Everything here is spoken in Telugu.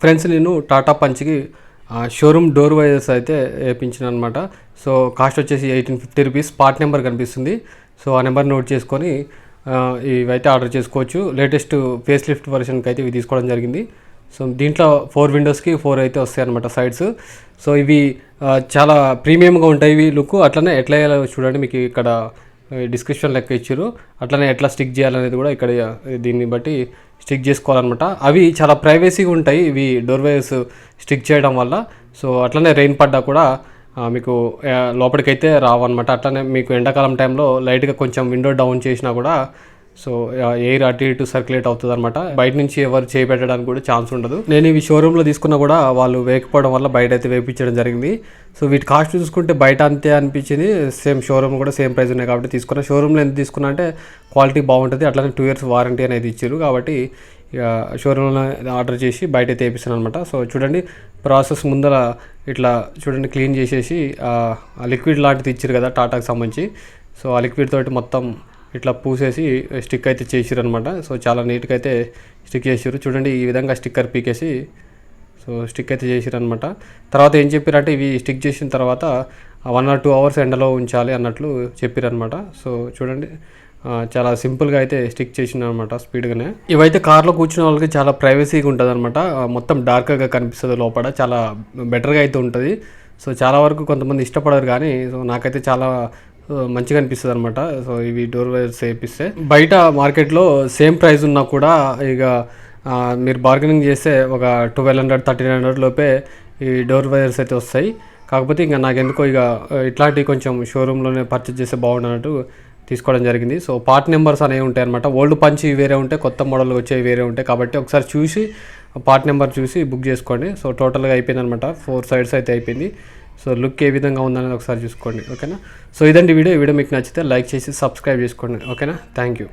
ఫ్రెండ్స్ నేను టాటా పంచ్కి షోరూమ్ డోర్ వైజర్స్ అయితే వేయించిన అనమాట. సో కాస్ట్ వచ్చేసి 1850 రూపీస్. పార్ట్ నెంబర్ కనిపిస్తుంది. సో ఆ నెంబర్ నోట్ చేసుకొని ఇవైతే ఆర్డర్ చేసుకోవచ్చు. లేటెస్ట్ ఫేస్ లిఫ్ట్ వర్షన్కి అయితే ఇవి తీసుకోవడం జరిగింది. సో దీంట్లో 4 విండోస్కి 4 అయితే వస్తాయి అనమాట సైడ్స్. సో ఇవి చాలా ప్రీమియంగా ఉంటాయి ఇవి లుక్. అట్లనే ఎట్లా వేయాలో చూడండి, మీకు ఇక్కడ డిస్క్రిప్షన్ లెక్క ఇచ్చారు. అట్లనే ఎట్లా స్టిక్ చేయాలనేది కూడా ఇక్కడ దీన్ని బట్టి స్టిక్ చేసుకోవాలన్నమాట. అవి చాలా ప్రైవసీగా ఉంటాయి ఇవి డోర్ వైర్స్ స్టిక్ చేయడం వల్ల. సో అట్లనే రెయిన్ పడ్డా కూడా మీకు లోపలికైతే రావన్నమాట. అట్లనే మీకు ఎండాకాలం టైంలో లైట్గా కొంచెం విండో డౌన్ చేసినా కూడా సో ఎయిర్ అటు ఇటు సర్క్యులేట్ అవుతుంది అనమాట. బయట నుంచి ఎవరు చేపెట్టడానికి కూడా ఛాన్స్ ఉండదు. నేను ఇవి షోరూంలో తీసుకున్నా కూడా వాళ్ళు వేయకపోవడం వల్ల బయట అయితే వేయించడం జరిగింది. సో వీటి కాస్ట్ చూసుకుంటే బయట అంతే అనిపించింది. సేమ్ షోరూమ్ కూడా సేమ్ ప్రైస్ ఉన్నాయి కాబట్టి తీసుకున్నా. షోరూంలో ఎంత తీసుకున్నా అంటే క్వాలిటీ బాగుంటుంది. అట్లనే 2 years వారంటీ అనేది ఇచ్చారు కాబట్టి ఇక షోరూంలో ఆర్డర్ చేసి బయట అయితే వేపిస్తాను అనమాట. సో చూడండి ప్రాసెస్ ముందర ఇట్లా చూడండి క్లీన్ చేసేసి ఆ లిక్విడ్ లాంటిది ఇచ్చారు కదా టాటాకి సంబంధించి. సో ఆ లిక్విడ్ తోటి మొత్తం ఇట్లా పూసేసి స్టిక్ అయితే చేసిరు అనమాట. సో చాలా నీట్గా అయితే స్టిక్ చేసారు. చూడండి ఈ విధంగా స్టిక్కర్ పీకేసి సో స్టిక్ అయితే చేసిరు అనమాట. తర్వాత ఏం చెప్పారంటే ఇవి స్టిక్ చేసిన తర్వాత 1 or 2 hours ఎండలో ఉంచాలి అన్నట్లు చెప్పారనమాట. సో చూడండి చాలా సింపుల్గా అయితే స్టిక్ చేసిన అనమాట స్పీడ్గానే. ఇవైతే కార్లో కూర్చున్న వాళ్ళకి చాలా ప్రైవసీగా ఉంటుంది అనమాట. మొత్తం డార్క్గా కనిపిస్తుంది లోపల, చాలా బెటర్గా అయితే ఉంటుంది. సో చాలా వరకు కొంతమంది ఇష్టపడరు కానీ సో నాకైతే చాలా మంచిగా అనిపిస్తుంది అనమాట. సో ఇవి డోర్ వైర్స్ వేపిస్తే బయట మార్కెట్లో సేమ్ ప్రైస్ ఉన్నా కూడా ఇక మీరు బార్గెనింగ్ చేస్తే ఒక 1200-1300 లోపే ఈ డోర్ వైర్స్ అయితే వస్తాయి. కాకపోతే ఇంకా నాకెందుకో ఇక ఇట్లాంటివి కొంచెం షోరూంలోనే పర్చేజ్ చేస్తే బాగుండన్నట్టు తీసుకోవడం జరిగింది. సో పార్ట్ నెంబర్స్ అనేవి ఉంటాయి అనమాట. ఓల్డ్ పంచ్ వేరే ఉంటాయి, కొత్త మోడల్ వచ్చేవి వేరే ఉంటాయి. కాబట్టి ఒకసారి చూసి పార్ట్ నెంబర్ చూసి బుక్ చేసుకోండి. సో టోటల్గా అయిపోయింది అనమాట. 4 sides అయితే అయిపోయింది. సో లుక్ ఏ విధంగా ఉందనేది ఒకసారి చూసుకోండి. ఓకేనా. సో ఇదండి వీడియో మీకు నచ్చితే లైక్ చేసి సబ్స్క్రైబ్ చేసుకోండి. ఓకేనా. Thank you.